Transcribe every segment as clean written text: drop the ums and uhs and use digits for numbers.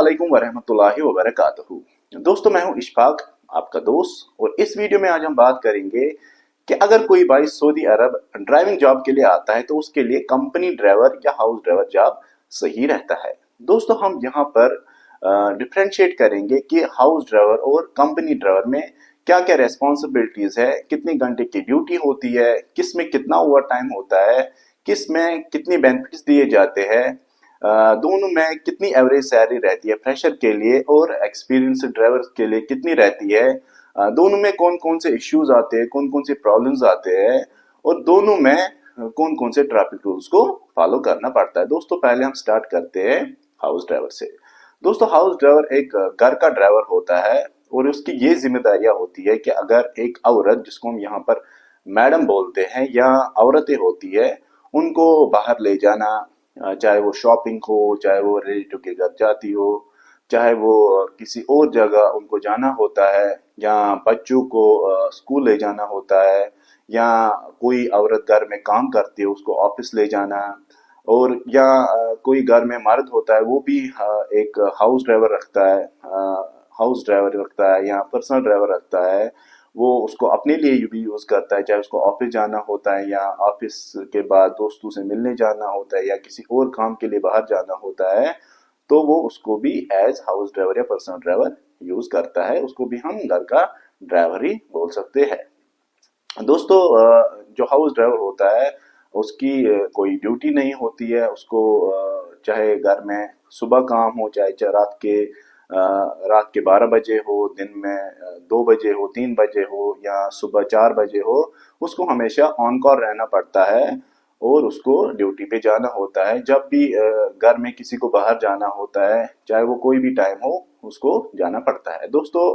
अस्सलामुअलैकुम वरहमतुल्लाहि वबरकातुहू। दोस्तों, मैं हूं इशफाक, आपका दोस्त। और इस वीडियो में आज हम बात करेंगे कि अगर कोई भाई सऊदी अरब ड्राइविंग जॉब के लिए आता है तो उसके लिए कंपनी ड्राइवर या हाउस ड्राइवर जॉब सही रहता है। दोस्तों, हम यहाँ पर डिफ्रेंशिएट करेंगे कि हाउस ड्राइवर और कंपनी ड्राइवर में क्या क्या रेस्पॉन्सिबिलिटीज है, कितनी घंटे की ड्यूटी होती है, किस में कितना ओवर टाइम होता है, किस में कितनी बेनिफिट्स दिए जाते हैं, दोनों में कितनी एवरेज सैलरी रहती है फ्रेशर के लिए और एक्सपीरियंस्ड ड्राइवर के लिए कितनी रहती है, दोनों में कौन कौन से इश्यूज आते हैं, कौन कौन से प्रॉब्लम्स आते हैं, और दोनों में कौन कौन से ट्रैफिक रूल्स को फॉलो करना पड़ता है। दोस्तों, पहले हम स्टार्ट करते हैं हाउस ड्राइवर से। दोस्तों, हाउस ड्राइवर एक घर का ड्राइवर होता है और उसकी ये जिम्मेदारियां होती है कि अगर एक औरत, जिसको हम यहाँ पर मैडम बोलते हैं, या औरतें होती है, उनको बाहर ले जाना, चाहे वो शॉपिंग हो, चाहे वो रिलेटिव के घर जाती हो, चाहे वो किसी और जगह उनको जाना होता है, या बच्चों को स्कूल ले जाना होता है, या कोई औरत घर में काम करती है उसको ऑफिस ले जाना, और या कोई घर में मर्द होता है वो भी एक हाउस ड्राइवर रखता है, या पर्सनल ड्राइवर रखता है। वो उसको अपने लिए भी यूज करता है, चाहे उसको ऑफिस जाना होता है, या ऑफिस के बाद दोस्तों से मिलने जाना होता है, या किसी और काम के लिए बाहर जाना होता है, तो वो उसको भी एज हाउस ड्राइवर या पर्सनल ड्राइवर यूज करता है। उसको भी हम घर का ड्राइवर ही बोल सकते हैं। दोस्तों, जो हाउस ड्राइवर होता है उसकी कोई ड्यूटी नहीं होती है। उसको चाहे घर में सुबह काम हो, चाहे रात के 12 बजे हो, दिन में 2 बजे हो, 3 बजे हो, या सुबह 4 बजे हो, उसको हमेशा ऑन कॉल रहना पड़ता है और उसको ड्यूटी पे जाना होता है। जब भी घर में किसी को बाहर जाना होता है, चाहे वो कोई भी टाइम हो, उसको जाना पड़ता है। दोस्तों,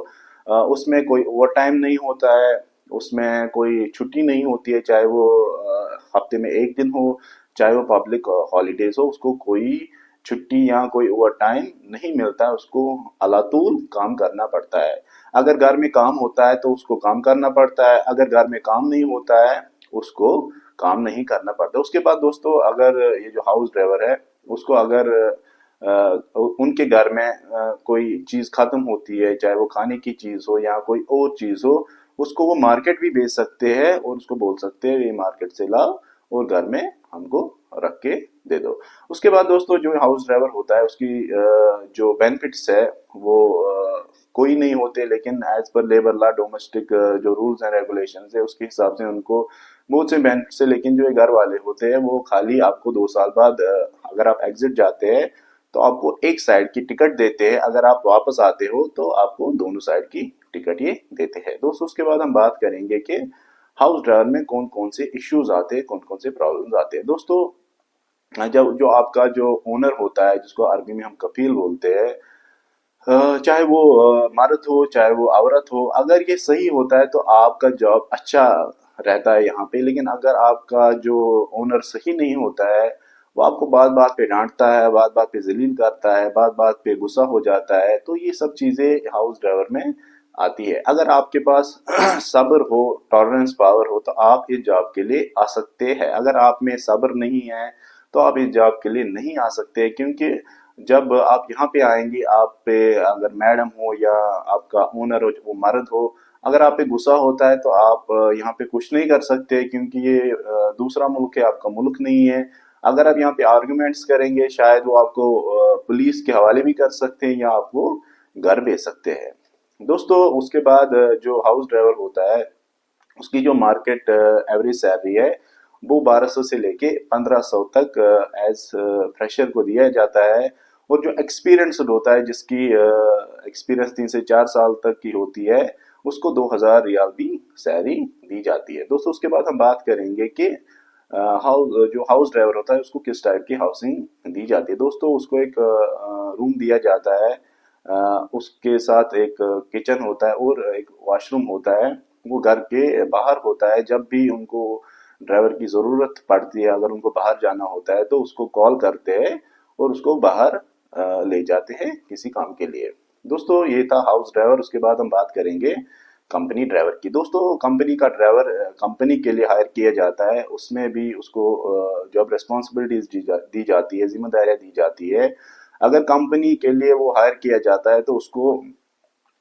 उसमें कोई ओवर टाइम नहीं होता है, उसमें कोई छुट्टी नहीं होती है, चाहे वो हफ्ते में एक दिन हो, चाहे वो पब्लिक हॉलीडेज हो, उसको कोई छुट्टी या कोई ओवर टाइम नहीं मिलता है। उसको अलातूल काम करना पड़ता है। अगर घर में काम होता है तो उसको काम करना पड़ता है, अगर घर में काम नहीं होता है उसको काम नहीं करना पड़ता। उसके बाद दोस्तों, अगर ये जो हाउस ड्राइवर है उसको अगर उनके घर में कोई चीज खत्म होती है, चाहे वो खाने की चीज हो या कोई और चीज हो, उसको वो मार्केट भी बेच सकते हैं और उसको बोल सकते हैं ये मार्केट से लाओ और घर में हमको रख के दे दो। उसके बाद दोस्तों, जो हाउस ड्राइवर होता है उसकी जो बेनिफिट्स है वो कोई नहीं होते, लेकिन as per labour law domestic जो रूल्स एंड रेगुलेशन है उसके हिसाब से उनको बहुत से बेनिफिट्स है। लेकिन जो ये घर वाले होते हैं वो खाली आपको 2 साल बाद अगर आप एग्जिट जाते हैं तो आपको एक साइड की टिकट देते हैं, अगर आप वापस आते हो तो आपको दोनों साइड की टिकट ये देते हैं। दोस्तों, उसके बाद हम बात करेंगे कि हाउस ड्राइवर में कौन कौन से इश्यूज आते हैं, कौन कौन से प्रॉब्लम्स आते हैं। दोस्तों, जब जो आपका जो ओनर होता है, जिसको अरबी में हम कफील बोलते हैं, चाहे वो मर्द हो चाहे वो औरत हो, अगर ये सही होता है तो आपका जॉब अच्छा रहता है यहाँ पे। लेकिन अगर आपका जो ओनर सही नहीं होता है, वो आपको बात बात पे डांटता है, बात बात पे जलील करता है, बात बात पे गुस्सा हो जाता है, तो ये सब चीजें हाउस ड्राइवर में आती है। अगर आपके पास सब्र हो, टॉलरेंस पावर हो, तो आप इस जॉब के लिए आ सकते हैं। अगर आप में सब्र नहीं है तो आप इस जॉब के लिए नहीं आ सकते, क्योंकि जब आप यहाँ पे आएंगे, आप पे अगर मैडम हो या आपका ओनर हो वो मर्द हो, अगर आप पे गुस्सा होता है तो आप यहाँ पे कुछ नहीं कर सकते, क्योंकि ये दूसरा मुल्क है, आपका मुल्क नहीं है। अगर आप यहाँ पे आर्गुमेंट्स करेंगे, शायद वो आपको पुलिस के हवाले भी कर सकते हैं या आपको घर भेज सकते हैं। दोस्तों, उसके बाद जो हाउस ड्राइवर होता है उसकी जो मार्केट एवरेज सैलरी है वो 1200 से लेके 1500 तक एज फ्रेशर को दिया जाता है। और जो एक्सपीरियंस्ड होता है, जिसकी एक्सपीरियंस 3 से 4 साल तक की होती है, उसको 2000 रियाल भी सैलरी दी जाती है। दोस्तों, उसके बाद हम बात करेंगे कि जो हाउस ड्राइवर होता है उसको किस टाइप की हाउसिंग दी जाती है। दोस्तों, उसको एक रूम दिया जाता है, उसके साथ एक किचन होता है और एक वॉशरूम होता है। वो घर के बाहर होता है। जब भी उनको ड्राइवर की जरूरत पड़ती है, अगर उनको बाहर जाना होता है तो उसको कॉल करते हैं और उसको बाहर ले जाते हैं किसी काम के लिए। दोस्तों, ये था हाउस ड्राइवर। उसके बाद हम बात करेंगे कंपनी ड्राइवर की। दोस्तों, कंपनी का ड्राइवर कंपनी के लिए हायर किया जाता है, उसमें भी उसको जॉब रेस्पॉन्सिबिलिटीज दी जाती है, जिम्मेदारियां दी जाती है। अगर कंपनी के लिए वो हायर किया जाता है तो उसको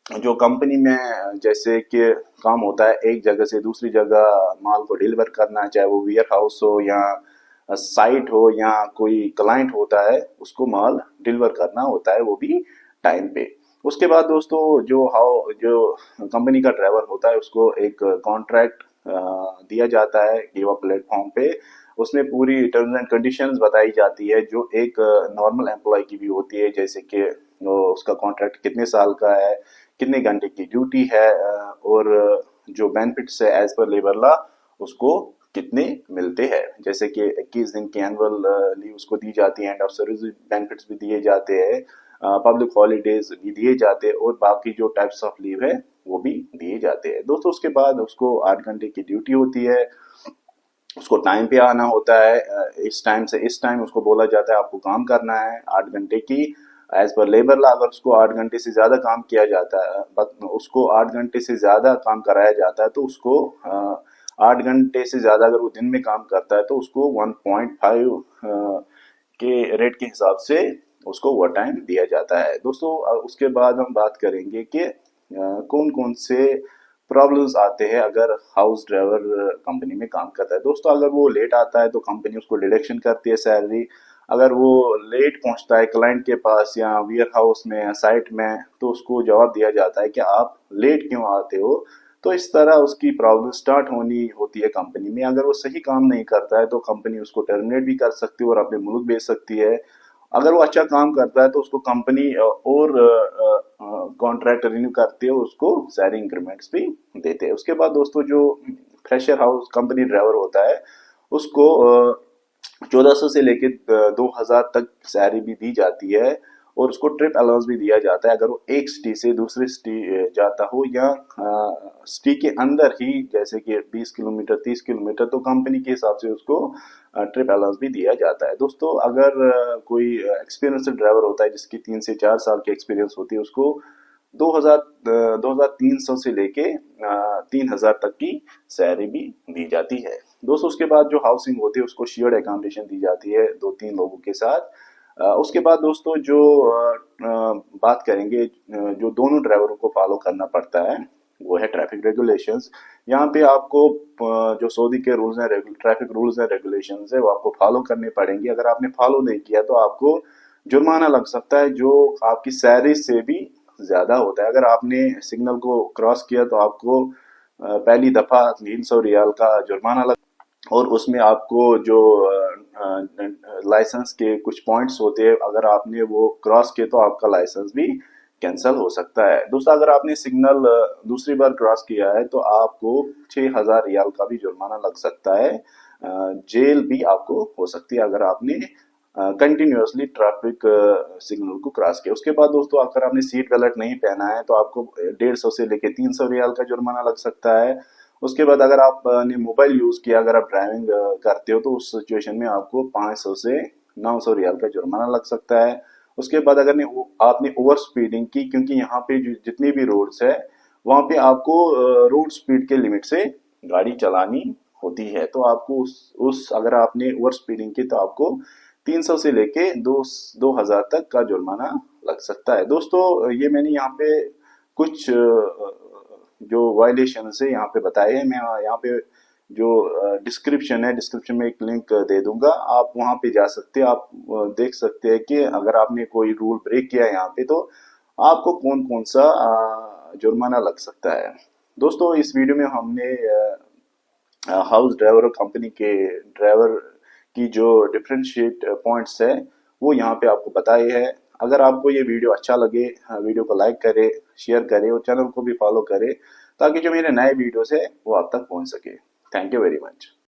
जो कंपनी में जैसे कि काम होता है एक जगह से दूसरी जगह माल को डिलीवर करना, चाहे वो वेयर हाउस हो या साइट हो या कोई क्लाइंट होता है, उसको माल डिलीवर करना होता है, वो भी टाइम पे। उसके बाद दोस्तों जो कंपनी का ड्राइवर होता है उसको एक कॉन्ट्रैक्ट दिया जाता है गिव प्लेटफॉर्म पे। उसमें पूरी टर्म्स एंड कंडीशंस बताई जाती है जो एक नॉर्मल एम्प्लॉय की भी होती है, जैसे कि उसका कॉन्ट्रैक्ट कितने साल का है, कितने घंटे की ड्यूटी है, और जो बेनिफिट्स है एज पर लेबर लॉ उसको कितने मिलते हैं, जैसे कि 21 दिन की एनुअल लीव उसको दी जाती है, एंड ऑफ सर्विस बेनिफिट्स भी दिए जाते हैं, पब्लिक हॉलीडेज भी दिए जाते हैं, और बाकी जो टाइप्स ऑफ लीव है वो भी दिए जाते हैं दोस्तों। उसके बाद उसको 8 घंटे की ड्यूटी होती है, उसको टाइम पे आना होता है, इस टाइम से इस टाइम उसको बोला जाता है आपको काम करना है 8 घंटे की एज पर लेबर लॉ। अगर उसको 8 घंटे से ज्यादा काम किया जाता है, उसको 8 घंटे से ज्यादा काम कराया जाता है तो उसको 8 घंटे से ज्यादा अगर वो दिन में काम करता है तो उसको 1.5 के रेट के हिसाब से उसको ओवर टाइम दिया जाता है दोस्तों। उसके बाद हम बात करेंगे कि कौन कौन से प्रॉब्लम्स आते हैं अगर हाउस ड्राइवर कंपनी में काम करता है। दोस्तों अगर वो लेट आता है तो कंपनी उसको डिडक्शन करती है सैलरी। अगर वो लेट पहुंचता है क्लाइंट के पास या वेयर हाउस में या साइट में तो उसको जवाब दिया जाता है कि आप लेट क्यों आते हो। तो इस तरह उसकी प्रॉब्लम स्टार्ट होनी होती है कंपनी में। अगर वो सही काम नहीं करता है तो कंपनी उसको टर्मिनेट भी कर सकती है और अपने मुल्क भेज सकती है। अगर वो अच्छा काम करता है तो उसको कंपनी और कॉन्ट्रैक्ट रिन्यू करती है, उसको सैलरी इंक्रीमेंट्स भी देते हैं। उसके बाद दोस्तों जो फ्रेशर हाउस कंपनी ड्राइवर होता है उसको 1400 से लेके 2000 तक सैलरी भी दी जाती है, और उसको ट्रिप अलाउंस भी दिया जाता है अगर वो एक सिटी से दूसरी सिटी जाता हो या सिटी के अंदर ही, जैसे कि 20 किलोमीटर 30 किलोमीटर, तो कंपनी के हिसाब से उसको ट्रिप अलाउंस भी दिया जाता है दोस्तों। अगर कोई एक्सपीरियंस्ड ड्राइवर होता है जिसकी 3 से 4 साल की एक्सपीरियंस होती है उसको 2300 से लेके 3000 तक की सैलरी भी दी जाती है दोस्तों। उसके बाद जो हाउसिंग होती है उसको शेयर्ड एकोमोडेशन दी जाती है 2-3 लोगों के साथ। उसके बाद दोस्तों जो बात करेंगे जो दोनों ड्राइवरों को फॉलो करना पड़ता है वो है ट्रैफिक रेगुलेशंस। यहाँ पे आपको जो सऊदी के रूल्स हैं, ट्रैफिक रूल्स हैं रेगुलेशंस है, वो आपको फॉलो करने पड़ेंगे। अगर आपने फॉलो नहीं किया तो आपको जुर्माना लग सकता है जो आपकी सैलरी से भी ज्यादा होता है। अगर आपने सिग्नल को क्रॉस किया तो आपको पहली दफा 300 रियाल का जुर्माना लग, और उसमें आपको जो लाइसेंस के कुछ पॉइंट्स होते हैं, अगर आपने वो क्रॉस किए तो आपका लाइसेंस भी कैंसिल हो सकता है दोस्तों। अगर आपने सिग्नल दूसरी बार क्रॉस किया है तो आपको 6000 रियाल का भी जुर्माना लग सकता है, जेल भी आपको हो सकती है अगर आपने कंटिन्यूअसली ट्रैफिक सिग्नल को क्रॉस किया। उसके बाद दोस्तों अगर आपने सीट बेल्ट नहीं पहना है तो आपको 150 से लेके 300 रियाल का जुर्माना लग सकता है। उसके बाद अगर आपने मोबाइल यूज किया, अगर आप ड्राइविंग करते हो तो उस सिचुएशन में आपको 500 से 900 रियाल का जुर्माना लग सकता है। उसके बाद अगर आपने ओवर स्पीडिंग की, क्योंकि यहाँ पे जितनी भी रोड्स है वहां पे आपको रोड स्पीड के लिमिट से गाड़ी चलानी होती है, तो आपको उस अगर आपने ओवर स्पीडिंग की तो आपको 300 से लेके 2000 तक का जुर्माना लग सकता है दोस्तों। ये मैंने यहाँ पे कुछ जो वायलेशन है यहाँ पे बताए हैं। मैं यहाँ पे जो डिस्क्रिप्शन है, डिस्क्रिप्शन में एक लिंक दे दूंगा, आप वहां पे जा सकते हैं। आप देख सकते हैं कि अगर आपने कोई रूल ब्रेक किया यहाँ पे तो आपको कौन कौन सा जुर्माना लग सकता है दोस्तों। इस वीडियो में हमने हाउस ड्राइवर और कंपनी के ड्राइवर की जो डिफरेंशिएट पॉइंट्स है वो यहाँ पे आपको बताए हैं। अगर आपको ये वीडियो अच्छा लगे, वीडियो को लाइक करें, शेयर करें और चैनल को भी फॉलो करें ताकि जो मेरे नए वीडियोस है वो आप तक पहुंच सके। Thank you very much.